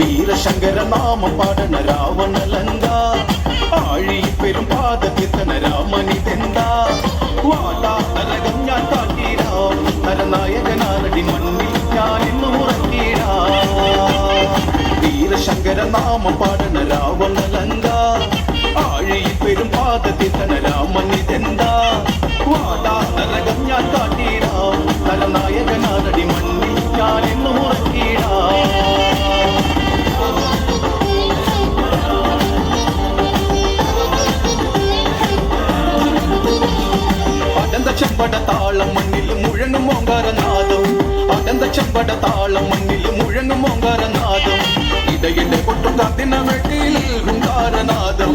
വീരശങ്കര നാമം പാടണ രാവണലങ്ക ആഴി പെരും പാദത്തിത്തന രാമനിതെന്താ വാടാ നരകം ഞാൻ കാട്ടിടാം നരനായകനാരടി മണ്ണിൽ ഞാൻ ഇന്ന് ഉറക്കിടാ വീരശങ്കര നാമം പാടണ രാവണലങ്ക ആഴി പെരും പാദത്തിത്തന രാമനിതെന്താ വാടാ നരകം ഞാൻ കാട്ടിടാം നരനായകനാരടി മണ്ണിൽ ഞാൻ ഇന്ന് ഉറക്കിടാ ചെമ്പട താളം മണ്ണിൽ മുഴങ്ങും ഓങ്കാരനാദം അടന്ത ചെമ്പട താളം മണ്ണിൽ മുഴങ്ങും ഓങ്കാരനാദം ഇടയിലെ പൊട്ടും കത്തിന വെട്ടിൽ ഹുങ്കാരനാദം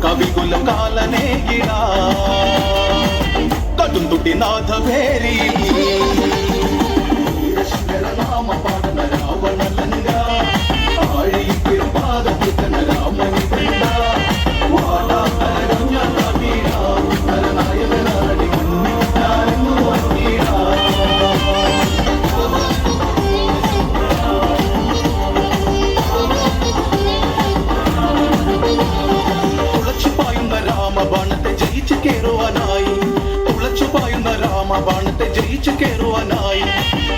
കവികുലം കാലനേകിട കടും തുട്ടി നാഥവേരി നാമ പാടന രാവണലങ്ക ആഴി പാദത്തിത്തന രാമനി പെണ്ട വാടാ നരകം ഞാൻ കാട്ടിടാ നരനായകനാരടി ബാണത്തെ ജയിച്ചു കേറുവാനായി തുളച്ചുപായുന്ന രാമബാണത്തെ ജയിച്ചു കേറുവാനായി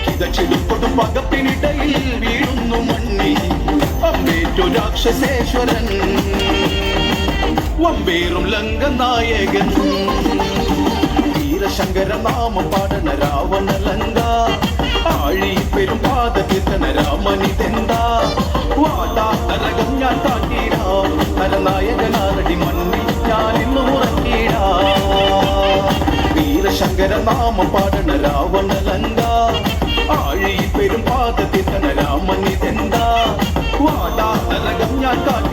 കിതച്ചെടുപ്പൊടും പകപ്പിനിടയിൽ വീഴുന്നു മണ്ണി അമ്പേറ്റു രാക്ഷസേശ്വരൻ വമ്പേറും ലങ്കനായകൻ വീരശങ്കര നാമം പാടണ രാവണലങ്ക ആഴി പെരും പാദത്തിത്തന രാമനിതെന്താ വാടാ നരകം ഞാൻ കാട്ടിടാം നരനായകനാരടി മണ്ണിൽ ഞാൻ ഇന്ന് ഉറക്കിടാ വീരശങ്കര നാമം പാടണ രാവണലങ്ക ആഴി പെരും പാദത്തിത്തന രാമനിതെന്താ വാടാ നരകം ഞാൻ കാട്ടി